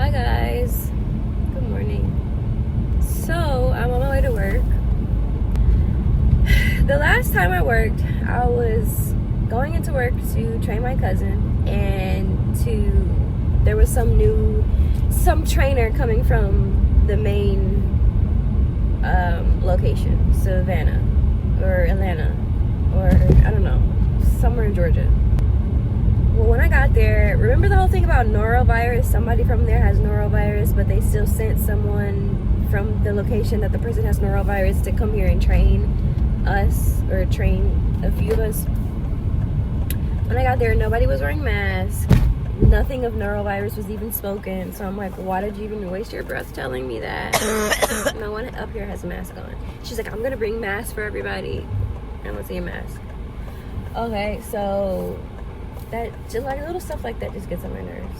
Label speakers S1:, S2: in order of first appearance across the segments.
S1: Hi guys, good morning. So I'm on my way to work. The last time I worked, I was going into work to train my cousin, and there was some trainer coming from the main location, Savannah or Atlanta, or I don't know, somewhere in Georgia. Well, when I got there, remember the whole thing about norovirus? Somebody from there has norovirus, but they still sent someone from the location that the person has norovirus to come here and train us, or train a few of us. When I got there, nobody was wearing masks. Nothing of norovirus was even spoken. So I'm like, why did you even waste your breath telling me that? No one up here has a mask on. She's like, I'm going to bring masks for everybody. I don't see a mask. Okay, so that just like little stuff like that just gets on my nerves.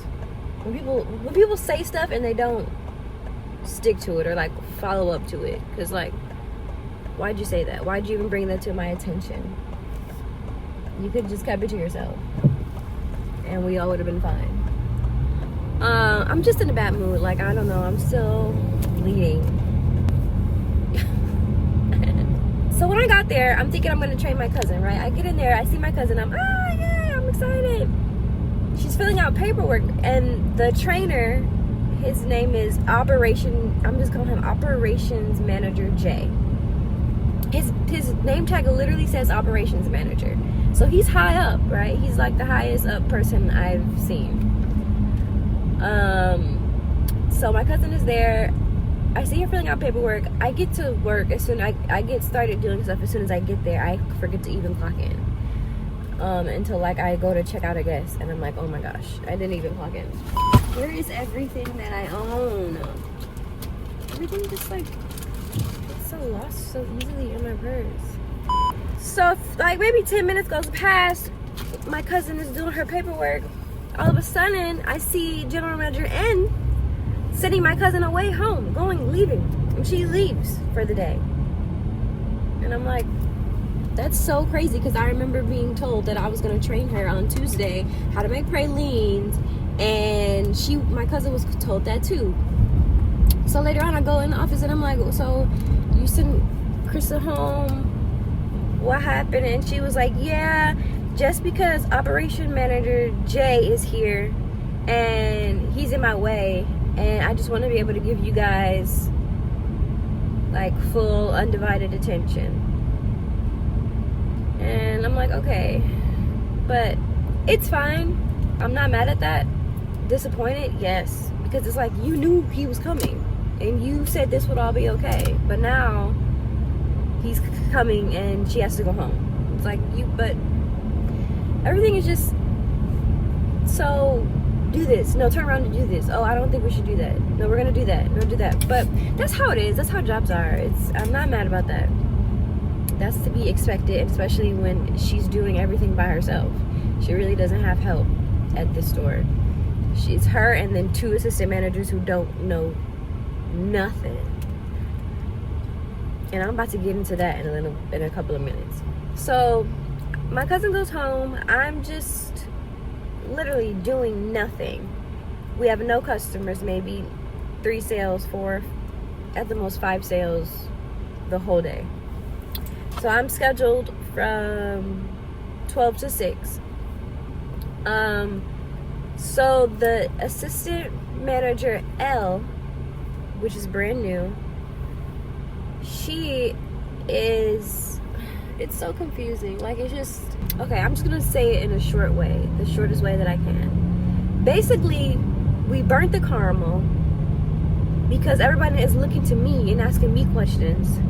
S1: When people say stuff and they don't stick to it or like follow up to it, because like, why'd you say that? Why'd you even bring that to my attention? You could just kept it to yourself and we all would have been fine. I'm just in a bad mood. Like, I don't know, I'm still bleeding. So when I got there, I'm thinking I'm gonna train my cousin, right? I get in there, I see my cousin, I'm excited. She's filling out paperwork, and the trainer, his name is I'm just calling him Operations Manager Jay. His name tag literally says Operations Manager. So he's high up, right? He's like the highest up person I've seen. So my cousin is there. I see her filling out paperwork. I get to work as soon I get started doing stuff as soon as I get there. I forget to even clock in. Until like I go to check out a guest, and I'm like, oh my gosh, I didn't even clock in. Where is everything that I own? Everything just like gets so lost so easily in my purse. So like maybe 10 minutes goes past, my cousin is doing her paperwork. All of a sudden, I see General Manager N sending my cousin away home, leaving, and she leaves for the day. And I'm like, that's so crazy, because I remember being told that I was going to train her on Tuesday how to make pralines, and my cousin was told that too. So later on, I go in the office and I'm like, so you sent Krista home? What happened? And she was like, yeah, just because Operation Manager Jay is here and he's in my way, and I just want to be able to give you guys like full undivided attention. And I'm like, okay, but it's fine. I'm not mad at that. Disappointed? Yes. Because it's like, you knew he was coming and you said this would all be okay, but now he's coming and she has to go home. It's like, but everything is just so, do this, no, turn around and do this, oh, I don't think we should do that, no, we're gonna do that, no, do that. But that's how it is, that's how jobs are. I'm not mad about that. That's to be expected, especially when she's doing everything by herself. She really doesn't have help at this store. It's her and then 2 assistant managers who don't know nothing. And I'm about to get into that in a couple of minutes. So my cousin goes home. I'm just literally doing nothing. We have no customers, maybe 3 sales, 4, at the most 5 sales the whole day. So I'm scheduled from 12 to 6. So the assistant manager L, which is brand new, it's so confusing. Like, it's just, okay, I'm just gonna say it in a short way, the shortest way that I can. Basically, we burnt the caramel because everybody is looking to me and asking me questions.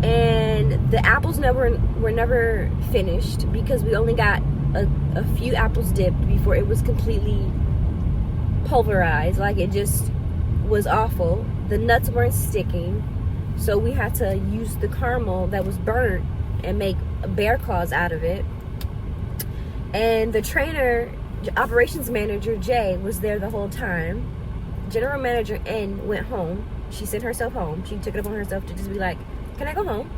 S1: And the apples were never finished because we only got a few apples dipped before it was completely pulverized. Like, it just was awful. The nuts weren't sticking, so we had to use the caramel that was burnt and make bear claws out of it. And the trainer, Operations Manager Jay, was there the whole time. General Manager N went home. She sent herself home. She took it upon herself to just be like, can I go home?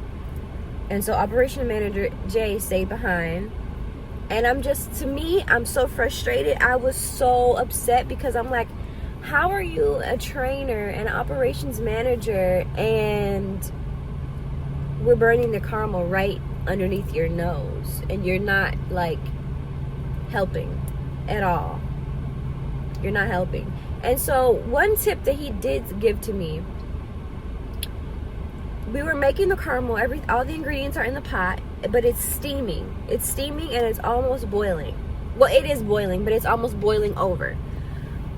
S1: And so Operation Manager Jay stayed behind. And I'm so frustrated. I was so upset because I'm like, How are you a trainer and operations manager and we're burning the caramel right underneath your nose and you're not like helping at all? You're not helping. And so one tip that he did give to me, we were making the caramel, all the ingredients are in the pot, but it's steaming. It's steaming and it's almost boiling. Well, it is boiling, but it's almost boiling over.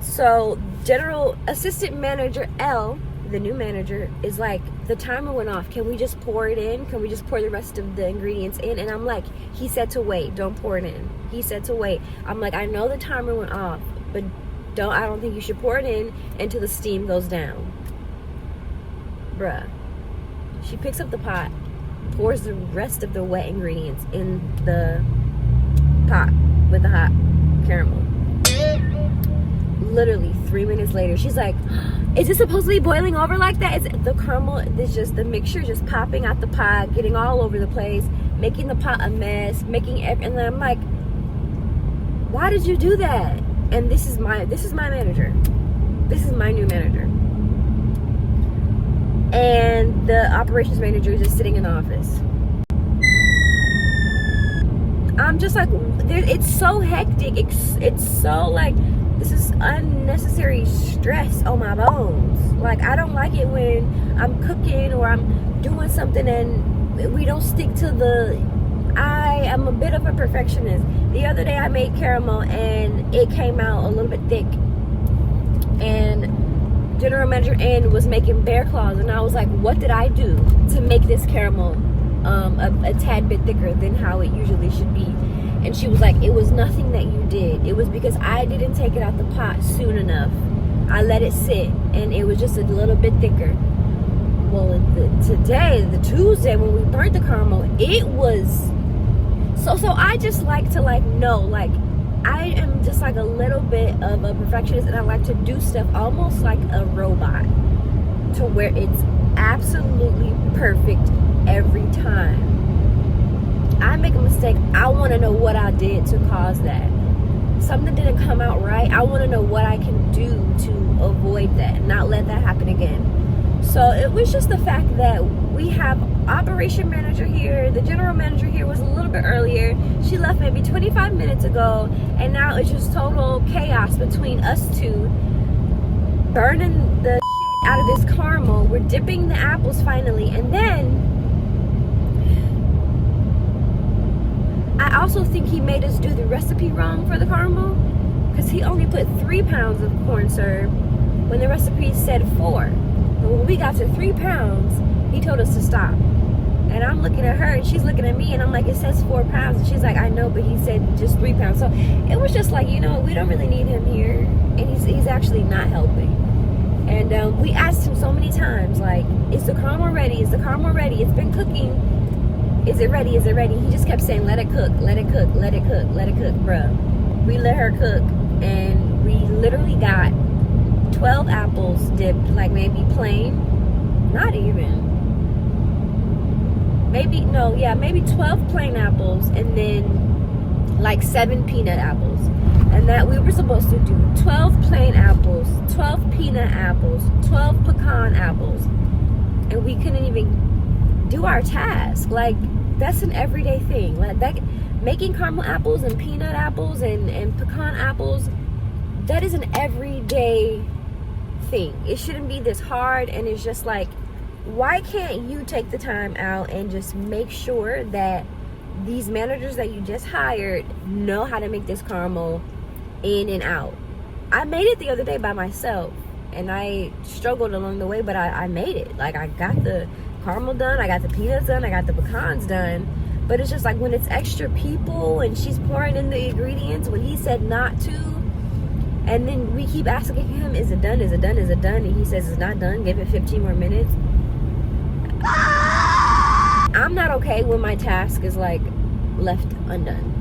S1: So General Assistant Manager L, the new manager, is like, the timer went off. Can we just pour it in? Can we just pour the rest of the ingredients in? And I'm like, he said to wait. Don't pour it in. He said to wait. I'm like, I know the timer went off, but I don't think you should pour it in until the steam goes down. Bruh. She picks up the pot, pours the rest of the wet ingredients in the pot with the hot caramel. Literally 3 minutes later, she's like, is it supposed to be boiling over like that? Is the caramel, it's just the mixture just popping out the pot, getting all over the place, making the pot a mess, and then I'm like, why did you do that? And this is my manager. This is my new manager. And the operations manager is just sitting in the office. I'm just like, it's so hectic. It's so like, this is unnecessary stress on my bones. Like, I don't like it when I'm cooking or I'm doing something and we don't stick to I am a bit of a perfectionist. The other day I made caramel and it came out a little bit thick. And General Manager N was making bear claws and I was like, what did I do to make this caramel a tad bit thicker than how it usually should be? And she was like, it was nothing that you did. It was because I didn't take it out the pot soon enough. I let it sit and it was just a little bit thicker. Well, the Tuesday when we burnt the caramel, it was so I just like to know, I am just like a little bit of a perfectionist and I like to do stuff almost like a robot, to where it's absolutely perfect every time. I make a mistake, I want to know what I did to cause that. Something didn't come out right, I want to know what I can do to avoid that, not let that happen again. So it was just the fact that we have operation manager here, the general manager here was a little bit earlier. She left maybe 25 minutes ago, and now it's just total chaos between us two, burning the out of this caramel. We're dipping the apples finally, and then I also think he made us do the recipe wrong for the caramel, because he only put 3 pounds of corn syrup when the recipe said 4. But when we got to 3 pounds, he told us to stop. And I'm looking at her and she's looking at me and I'm like, it says 4 pounds. And she's like, I know, but he said just 3 pounds. So it was just like, we don't really need him here. And he's actually not helping. And we asked him so many times, like, is the caramel ready? Is the caramel ready? It's been cooking. Is it ready? Is it ready? He just kept saying, let it cook, let it cook, let it cook, let it cook, bruh. We let her cook and we literally got 12 apples dipped, like maybe plain, not even. Maybe 12 plain apples and then like 7 peanut apples. And that we were supposed to do 12 plain apples, 12 peanut apples, 12 pecan apples. And we couldn't even do our task. Like, that's an everyday thing. Like that, making caramel apples and peanut apples and pecan apples, that is an everyday thing. It shouldn't be this hard. And it's just like, why can't you take the time out and just make sure that these managers that you just hired know how to make this caramel in and out? I made it the other day by myself and I struggled along the way, but I made it. Like, I got the caramel done, I got the peanuts done, I got the pecans done. But it's just like when it's extra people and she's pouring in the ingredients when he said not to, and then we keep asking him, is it done, is it done, is it done? And he says it's not done, give it 15 more minutes. I'm not okay when my task is like left undone.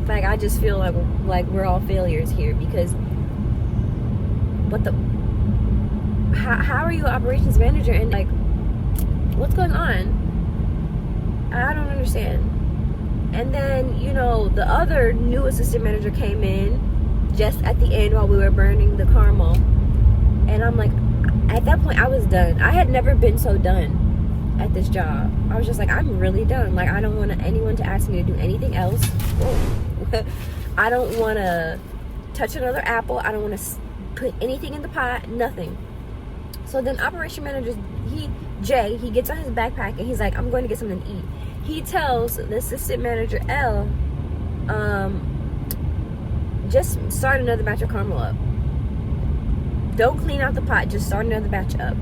S1: Like, I just feel like we're all failures here, because how are you an operations manager and like, what's going on? I don't understand. And then, the other new assistant manager came in. just at the end while we were burning the caramel. And I'm like, at that point, I was done. I had never been so done at this job. I was just like, I'm really done. Like, I don't want anyone to ask me to do anything else. I don't want to touch another apple. I don't want to put anything in the pot, nothing. So then operation manager, Jay, he gets on his backpack and he's like, I'm going to get something to eat. He tells the assistant manager, L, just start another batch of caramel up. Don't clean out the pot, just start another batch up.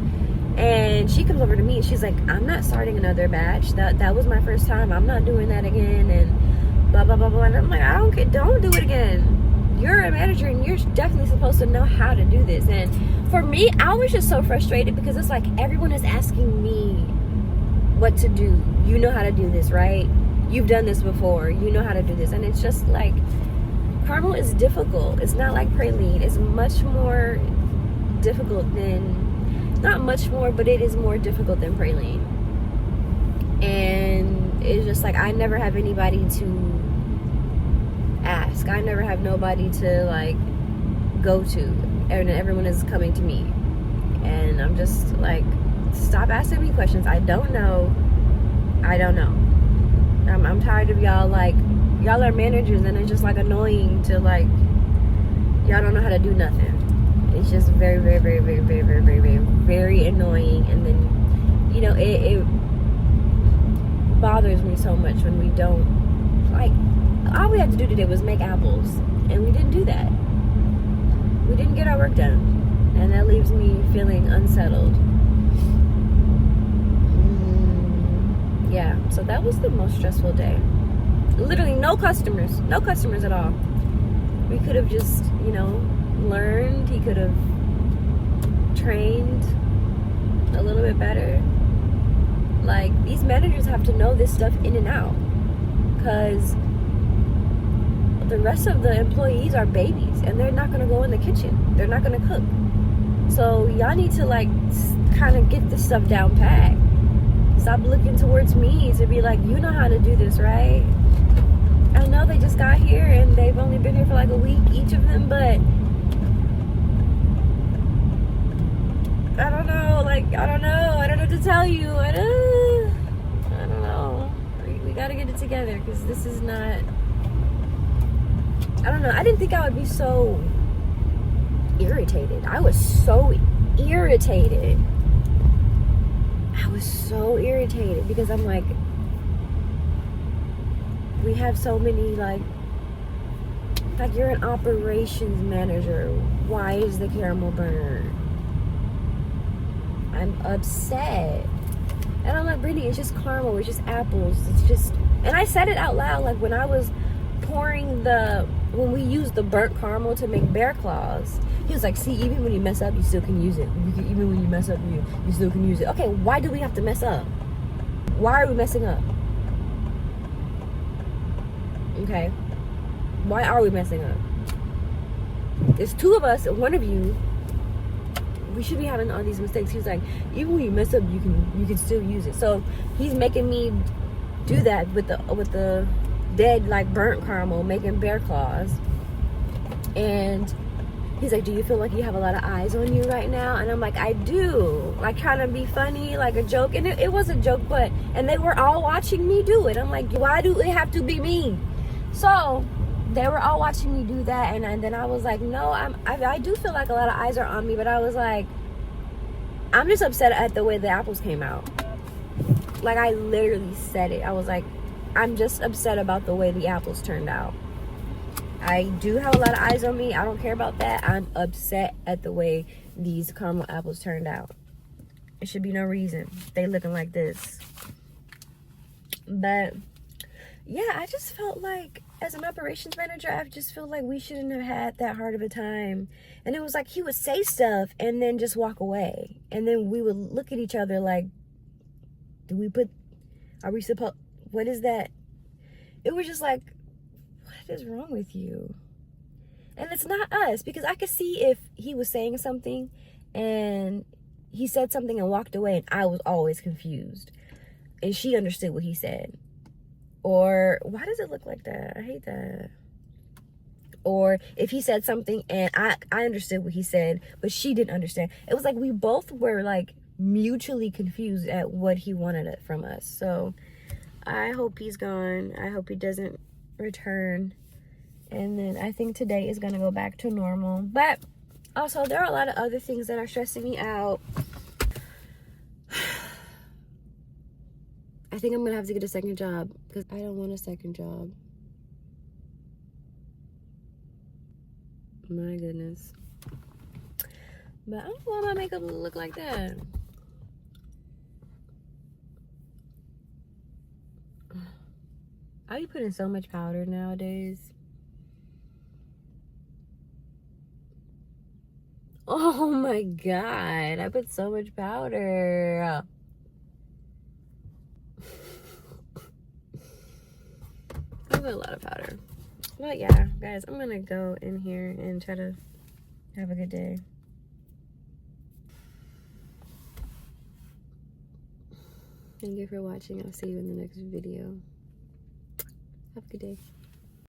S1: And she comes over to me and she's like, I'm not starting another batch. That was my first time. I'm not doing that again. And blah, blah, blah, blah. And I'm like, I don't care. Don't do it again. You're a manager and you're definitely supposed to know how to do this. And for me, I was just so frustrated because it's like everyone is asking me what to do. You know how to do this, right? You've done this before. You know how to do this. And it's just like, caramel is difficult. It's not like praline. It's much more difficult than, not much more, but it is more difficult than praline. And it's just like, I never have anybody to ask. I never have nobody to like go to, and everyone is coming to me. And I'm just like, stop asking me questions. I don't know. I'm tired of y'all. Like, y'all are managers and it's just like annoying to like, y'all don't know how to do nothing. It's just very, very, very, very, very, very, very, very, very annoying. And then, you know, it bothers me so much when we don't, like, all we had to do today was make apples, and we didn't do that. We didn't get our work done, and that leaves me feeling unsettled. Yeah, so that was the most stressful day. Literally no customers at all. We could have just, you know, learned. He could have trained a little bit better. Like, these managers have to know this stuff in and out, because the rest of the employees are babies and they're not going to go in the kitchen. They're not going to cook. So y'all need to like kind of get this stuff down pat. Stop looking towards me to be like, you know how to do this, right? I know they just got here and they've only been here for like a week, each of them, but I don't know. Like, I don't know what to tell you. I don't know. We got to get it together, because this is not, I don't know. I didn't think I would be so irritated. I was so irritated. Because I'm like, we have so many, like you're an operations manager. Why is the caramel burned? I'm upset. And I'm like, Brittany, it's just caramel. It's just apples. It's just, and I said it out loud, like when I was pouring when we used the burnt caramel to make bear claws, he was like, see, even when you mess up, you still can use it. Even when you mess up, you still can use it. Okay, why do we have to mess up? Why are we messing up? Okay, why are we messing up? There's two of us, one of you. We should be having all these mistakes. He's like, even when you mess up, you can still use it. So he's making me do that with the dead, like, burnt caramel, making bear claws. And he's like, do you feel like you have a lot of eyes on you right now? And I'm like, I do. Like, trying to be funny, like a joke. And it was a joke, and they were all watching me do it. I'm like, why do it have to be me? So they were all watching me do that. And then I was like, no, I do feel like a lot of eyes are on me. But I was like, I'm just upset at the way the apples came out. Like, I literally said it. I was like, I'm just upset about the way the apples turned out. I do have a lot of eyes on me. I don't care about that. I'm upset at the way these caramel apples turned out. It should be no reason they looking like this. But yeah, I just felt like, as an operations manager, I just feel like we shouldn't have had that hard of a time. And it was like, he would say stuff and then just walk away. And then we would look at each other like, what is that? It was just like, what is wrong with you? And it's not us, because I could see if he was saying something and he said something and walked away and I was always confused and she understood what he said. Or, why does it look like that? I hate that. or if he said something and I understood what he said, but she didn't understand. It was like we both were like mutually confused at what he wanted from us. So I hope he's gone. I hope he doesn't return. And then I think today is going to go back to normal. But also, there are a lot of other things that are stressing me out. I think I'm going to have to get a second job because I don't want a second job. My goodness. But I don't want my makeup to look like that. I be putting so much powder nowadays. Oh my god, I put so much powder. I put a lot of powder. But yeah, guys, I'm gonna go in here and try to have a good day. Thank you for watching. I'll see you in the next video. Have a good day.